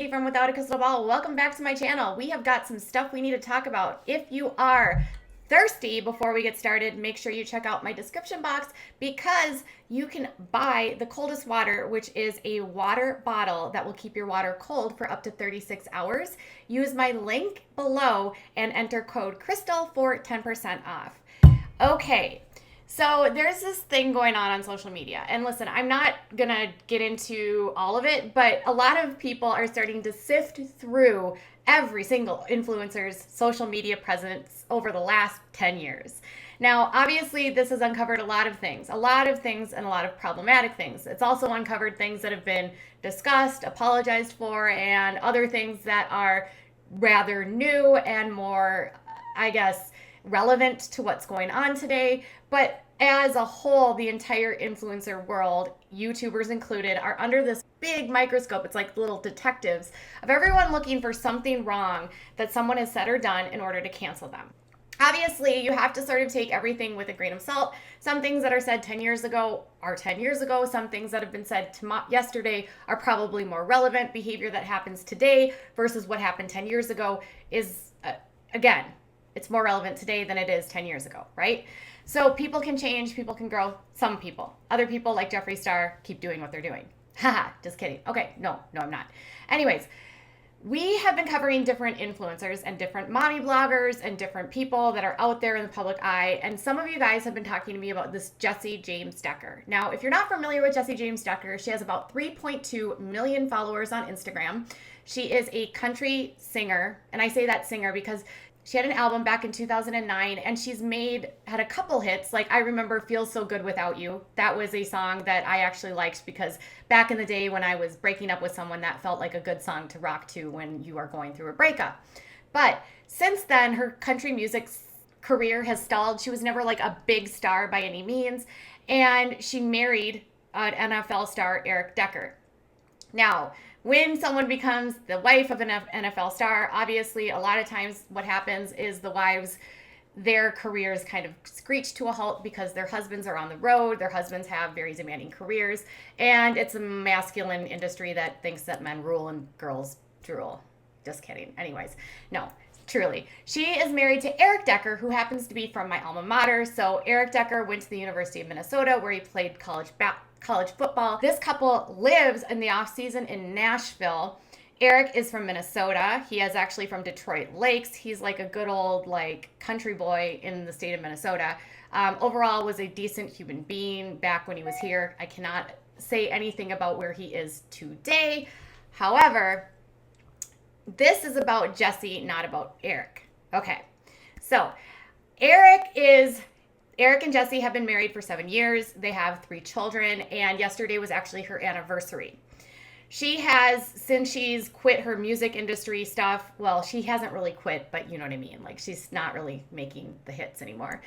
Jessie from Without a Crystal Ball. Welcome back to my channel. We have got some stuff we need to talk about. If you are thirsty before we get started, make sure you check out my description box because you can buy the Coldest Water, which is a water bottle that will keep your water cold for up to 36 hours. Use my link below and enter code CRYSTAL for 10% off. Okay. So there's this thing going on social media. And listen, I'm not going to get into all of it, but a lot of people are starting to sift through every single influencer's social media presence over the last 10 years. Now, obviously, this has uncovered a lot of things and a lot of problematic things. It's also uncovered things that have been discussed, apologized for, and other things that are rather new and more, I guess, relevant to what's going on today. But as a whole, the entire influencer world, YouTubers included, are under this big microscope. It's like little detectives of everyone looking for something wrong that someone has said or done in order to cancel them. Obviously, you have to sort of take everything with a grain of salt. Some things that are said 10 years ago are 10 years ago. Some things that have been said yesterday are probably more relevant. Behavior that happens today versus what happened 10 years ago is, again, it's more relevant today than it is 10 years ago, right? So people can change, people can grow, some people. Other people, like Jeffree Star, keep doing what they're doing. Haha, just kidding. Okay, no, I'm not. Anyways, we have been covering different influencers and different mommy bloggers and different people that are out there in the public eye. And some of you guys have been talking to me about this Jessie James Decker. Now, if you're not familiar with Jessie James Decker, she has about 3.2 million followers on Instagram. She is a country singer. And I say that singer because she had an album back in 2009, and she's had a couple hits. Like, I remember Feels So Good Without You. That was a song that I actually liked because back in the day when I was breaking up with someone, that felt like a good song to rock to when you are going through a breakup. But since then, her country music career has stalled. She was never like a big star by any means. And she married an NFL star, Eric Decker. Now, when someone becomes the wife of an NFL star, obviously a lot of times what happens is the wives, their careers kind of screech to a halt because their husbands are on the road, their husbands have very demanding careers, and it's a masculine industry that thinks that men rule and girls drool. Just kidding. Anyways, no, truly. She is married to Eric Decker, who happens to be from my alma mater. So Eric Decker went to the University of Minnesota where he played college football. This couple lives in the off season in Nashville. Eric is from Minnesota. He is actually from Detroit Lakes. He's like a good old country boy in the state of Minnesota. Overall was a decent human being back when he was here. I cannot say anything about where he is today. However, this is about Jessie, not about Eric. Okay, so Eric and Jessie have been married for 7 years. They have 3 children, and yesterday was actually her anniversary. She has, since she's quit her music industry stuff, well, she hasn't really quit, but you know what I mean. Like, she's not really making the hits anymore.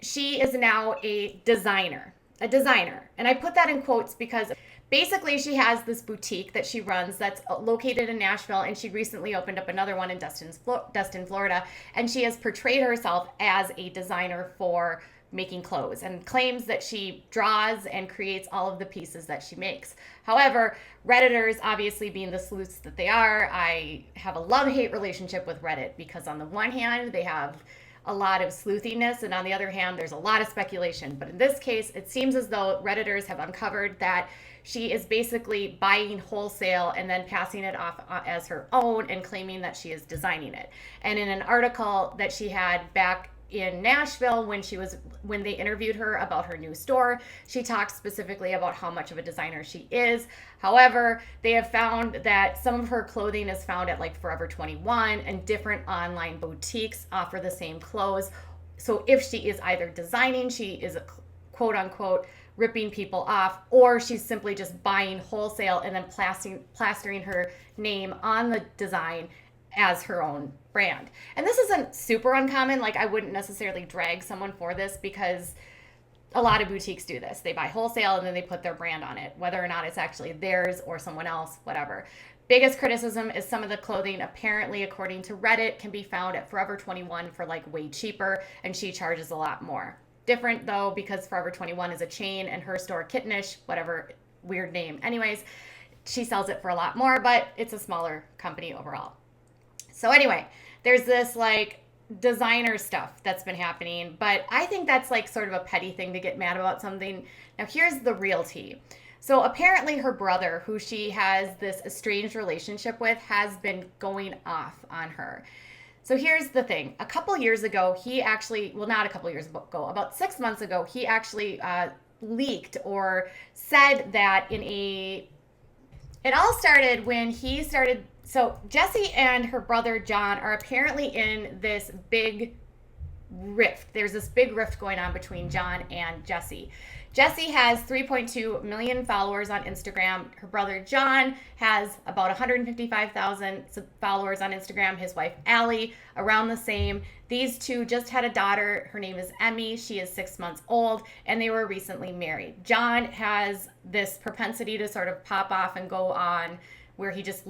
She is now a designer. And I put that in quotes because basically she has this boutique that she runs that's located in Nashville, and she recently opened up another one in Destin, Florida, and she has portrayed herself as a designer for making clothes and claims that she draws and creates all of the pieces that she makes. However, Redditors, obviously being the sleuths that they are, I have a love-hate relationship with Reddit because on the one hand, they have a lot of sleuthiness, and on the other hand, there's a lot of speculation. But in this case, it seems as though Redditors have uncovered that she is basically buying wholesale and then passing it off as her own and claiming that she is designing it. And in an article that she had back in Nashville when they interviewed her about her new store, she talked specifically about how much of a designer she is. However, they have found that some of her clothing is found at Forever 21, and different online boutiques offer the same clothes. So if she is either designing, she is quote unquote ripping people off, or she's simply just buying wholesale and then plastering her name on the design as her own brand. And this isn't super uncommon. I wouldn't necessarily drag someone for this because a lot of boutiques do this. They buy wholesale and then they put their brand on it, whether or not it's actually theirs or someone else, whatever. Biggest criticism is some of the clothing, apparently, according to Reddit, can be found at Forever 21 for way cheaper, and she charges a lot more. Different though, because Forever 21 is a chain and her store, Kittenish, whatever weird name. Anyways, she sells it for a lot more, but it's a smaller company overall. So anyway, there's this like designer stuff that's been happening, but I think that's like sort of a petty thing to get mad about something. Now here's the real tea. So apparently her brother, who she has this estranged relationship with, has been going off on her. So here's the thing. A couple years ago, he actually, well, not a couple years ago, about 6 months ago, he actually leaked or said that it all started when he started. So Jessie and her brother John are apparently in this big rift. There's this big rift going on between John and Jessie. Jessie has 3.2 million followers on Instagram. Her brother John has about 155,000 followers on Instagram. His wife Allie, around the same. These two just had a daughter. Her name is Emmy. She is 6 months old, and they were recently married. John has this propensity to sort of pop off and go on where he just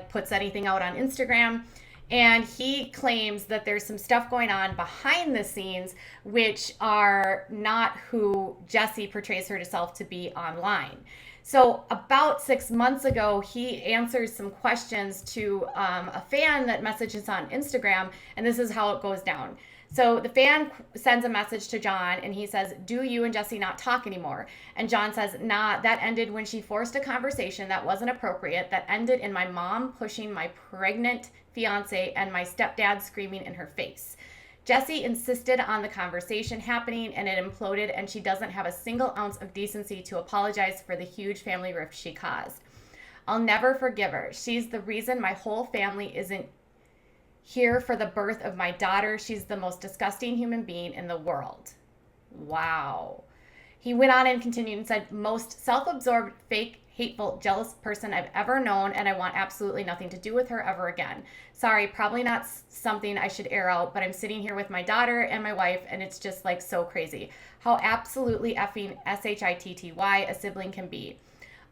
puts anything out on Instagram. And he claims that there's some stuff going on behind the scenes, which are not who Jessie portrays herself to be online. So about 6 months ago, he answers some questions to a fan that messages on Instagram, and this is how it goes down. So the fan sends a message to John, and he says, "Do you and Jessie not talk anymore?" And John says, "Nah, that ended when she forced a conversation that wasn't appropriate, that ended in my mom pushing my pregnant fiance and my stepdad screaming in her face. Jessie insisted on the conversation happening, and it imploded, and she doesn't have a single ounce of decency to apologize for the huge family rift she caused. I'll never forgive her. She's the reason my whole family isn't here for the birth of my daughter. She's the most disgusting human being in the world." Wow. He went on and continued and said, "Most self-absorbed, fake, hateful, jealous person I've ever known, and I want absolutely nothing to do with her ever again. Sorry, probably not something I should air out, but I'm sitting here with my daughter and my wife, and it's just like so crazy. How absolutely effing shitty a sibling can be.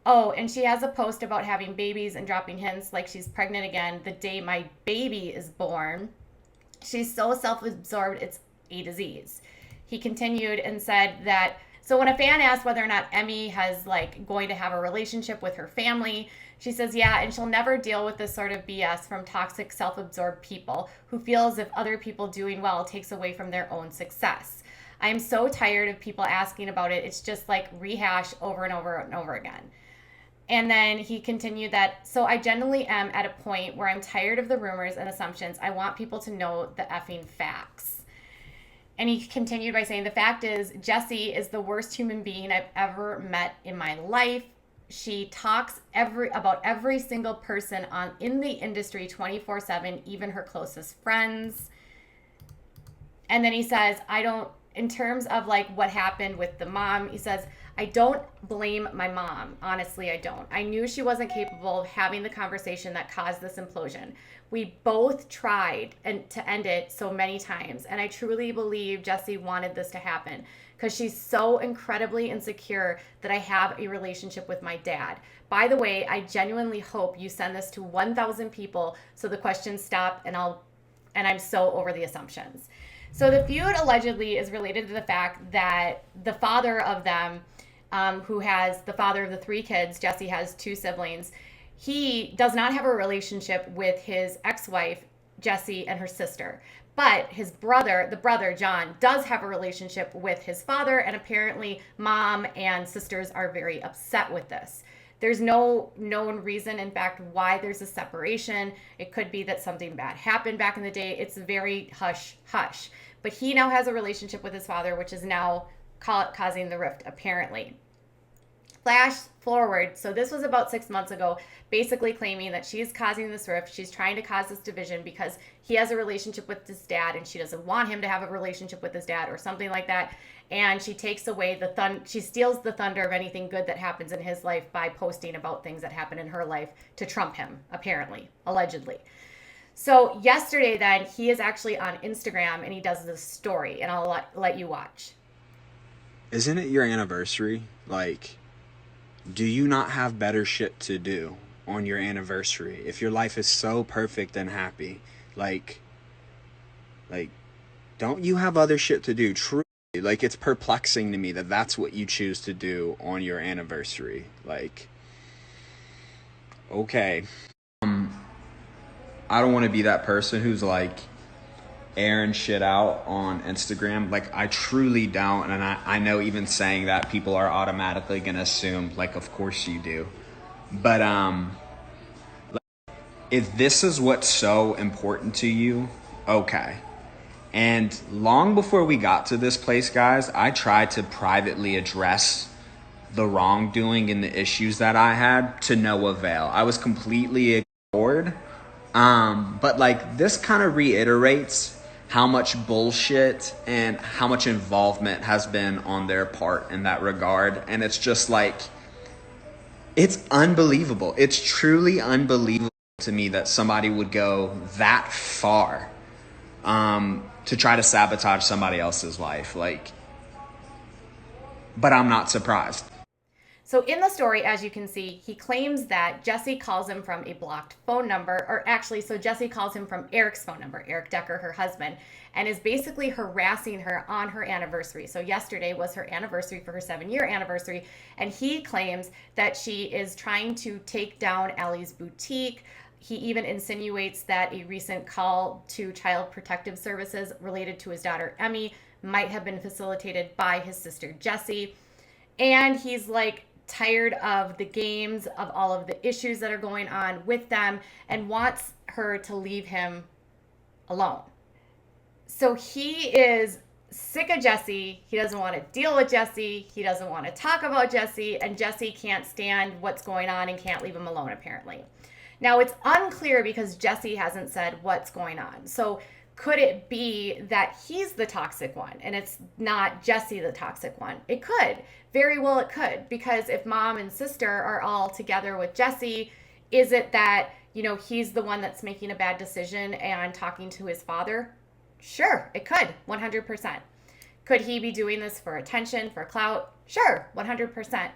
Oh, and she has a post about having babies and dropping hints like she's pregnant again the day my baby is born. She's so self-absorbed, it's a disease." He continued and said that, so when a fan asked whether or not Emmy has going to have a relationship with her family, she says, "Yeah, and she'll never deal with this sort of BS from toxic, self-absorbed people who feel as if other people doing well takes away from their own success. I am so tired of people asking about it. It's just like rehash over and over and over again." And then he continued that, "So I genuinely am at a point where I'm tired of the rumors and assumptions. I want people to know the effing facts." And he continued by saying, "The fact is, Jessie is the worst human being I've ever met in my life. She talks about every single person in the industry 24/7, even her closest friends." And then he says, in terms of what happened with the mom, he says, "I don't blame my mom. Honestly, I don't. I knew she wasn't capable of having the conversation that caused this implosion. We both tried to end it so many times. And I truly believe Jessie wanted this to happen because she's so incredibly insecure that I have a relationship with my dad. By the way, I genuinely hope you send this to 1,000 people so the questions stop, and I'm so over the assumptions." So the feud allegedly is related to the fact that the father of them, who has the father of the 3 kids, Jessie has 2 siblings, he does not have a relationship with his ex-wife, Jessie, and her sister. But his brother, the brother, John, does have a relationship with his father, and apparently mom and sisters are very upset with this. There's no known reason, in fact, why there's a separation. It could be that something bad happened back in the day. It's very hush-hush. But he now has a relationship with his father, which is now causing the rift, apparently. Flash forward, so this was about 6 months ago, basically claiming that she's causing this rift. She's trying to cause this division because he has a relationship with his dad, and she doesn't want him to have a relationship with his dad or something like that. And she takes away she steals the thunder of anything good that happens in his life by posting about things that happen in her life to trump him, apparently, allegedly. So yesterday then, he is actually on Instagram, and he does this story, and I'll let you watch. Isn't it your anniversary? Do you not have better shit to do on your anniversary? If your life is so perfect and happy, don't you have other shit to do? Truly, it's perplexing to me that that's what you choose to do on your anniversary. Okay. I don't want to be that person who's like airing shit out on Instagram. Like, I truly don't. And I know even saying that, people are automatically going to assume, like, of course you do. But, if this is what's so important to you, okay. And long before we got to this place, guys, I tried to privately address the wrongdoing and the issues that I had to no avail. I was completely ignored. But like, this kind of reiterates how much bullshit and how much involvement has been on their part in that regard. And it's just like, it's unbelievable. It's truly unbelievable to me that somebody would go that far to try to sabotage somebody else's life. Like, but I'm not surprised. So in the story, as you can see, he claims that Jessie calls him from a blocked phone number, or actually, so Jessie calls him from Eric's phone number, Eric Decker, her husband, and is basically harassing her on her anniversary. So yesterday was her anniversary for her 7-year anniversary, and he claims that she is trying to take down Allie's boutique. He even insinuates that a recent call to Child Protective Services related to his daughter Emmy might have been facilitated by his sister Jessie. And he's like, tired of the games, of all of the issues that are going on with them, and wants her to leave him alone. So he is sick of Jessie. He doesn't want to deal with Jessie. He doesn't want to talk about Jessie, and Jessie can't stand what's going on and can't leave him alone, apparently. Now, it's unclear because Jessie hasn't said what's going on. So could it be that he's the toxic one and it's not Jessie the toxic one? It could. Very well it could. Because if mom and sister are all together with Jessie, is it that, he's the one that's making a bad decision and talking to his father? Sure, it could. 100%. Could he be doing this for attention, for clout? Sure, 100%.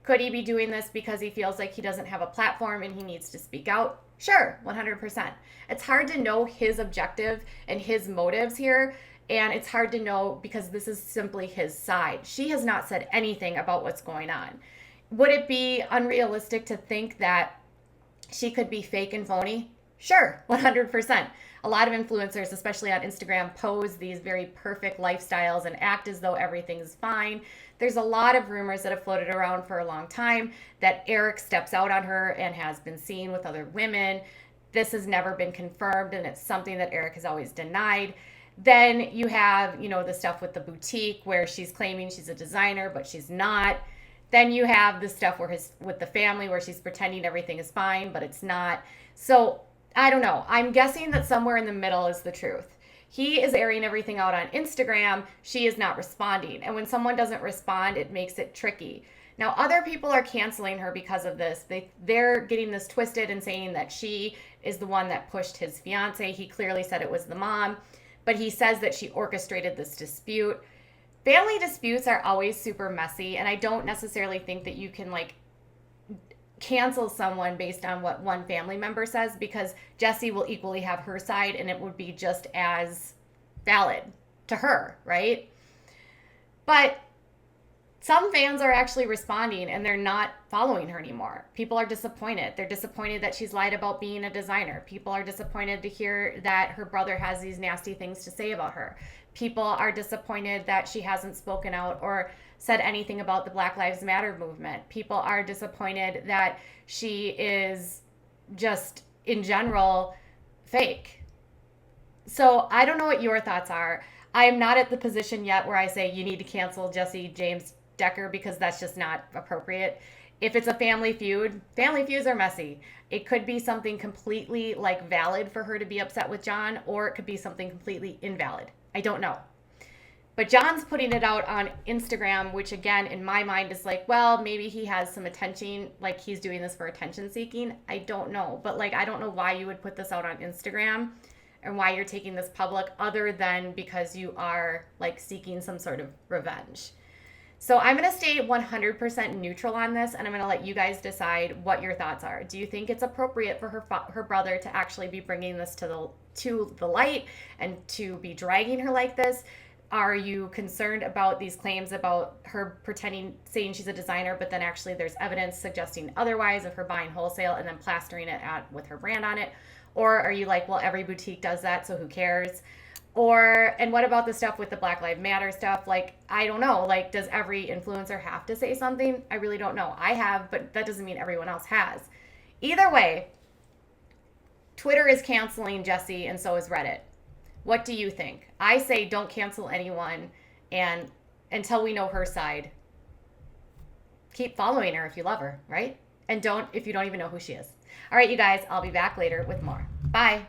Could he be doing this because he feels like he doesn't have a platform and he needs to speak out? Sure, 100%. It's hard to know his objective and his motives here, and it's hard to know because this is simply his side. She has not said anything about what's going on. Would it be unrealistic to think that she could be fake and phony? Sure, 100%. A lot of influencers, especially on Instagram, pose these very perfect lifestyles and act as though everything's fine. There's a lot of rumors that have floated around for a long time that Eric steps out on her and has been seen with other women. This has never been confirmed, and it's something that Eric has always denied. Then you have, the stuff with the boutique where she's claiming she's a designer, but she's not. Then you have the stuff with the family where she's pretending everything is fine, but it's not. So I don't know. I'm guessing that somewhere in the middle is the truth. He is airing everything out on Instagram. She is not responding. And when someone doesn't respond, it makes it tricky. Now, other people are canceling her because of this. They're getting this twisted and saying that she is the one that pushed his fiance. He clearly said it was the mom, but he says that she orchestrated this dispute. Family disputes are always super messy, and I don't necessarily think that you can cancel someone based on what one family member says, because Jessie will equally have her side and it would be just as valid to her, right? But some fans are actually responding and they're not following her anymore. People are disappointed. They're disappointed that she's lied about being a designer. People are disappointed to hear that her brother has these nasty things to say about her. People are disappointed that she hasn't spoken out or said anything about the Black Lives Matter movement. People are disappointed that she is just, in general, fake. So I don't know what your thoughts are. I am not at the position yet where I say you need to cancel Jessie James Decker, because that's just not appropriate. If it's a family feud, family feuds are messy. It could be something completely valid for her to be upset with John, or it could be something completely invalid. I don't know. But John's putting it out on Instagram, which again, in my mind is well, maybe he has some attention, he's doing this for attention seeking. I don't know. But I don't know why you would put this out on Instagram and why you're taking this public, other than because you are seeking some sort of revenge. So I'm going to stay 100% neutral on this, and I'm going to let you guys decide what your thoughts are. Do you think it's appropriate for her brother to actually be bringing this to the light and to be dragging her like this? Are you concerned about these claims about her saying she's a designer, but then actually there's evidence suggesting otherwise of her buying wholesale and then plastering it with her brand on it? Or are you like, well, every boutique does that, so who cares? And what about the stuff with the Black Lives Matter stuff? Like, I don't know. Like, does every influencer have to say something? I really don't know. I have, but that doesn't mean everyone else has. Either way, Twitter is canceling Jessi, and so is Reddit. What do you think? I say don't cancel anyone, and until we know her side, keep following her if you love her, right? And don't if you don't even know who she is. All right, you guys, I'll be back later with more. Bye.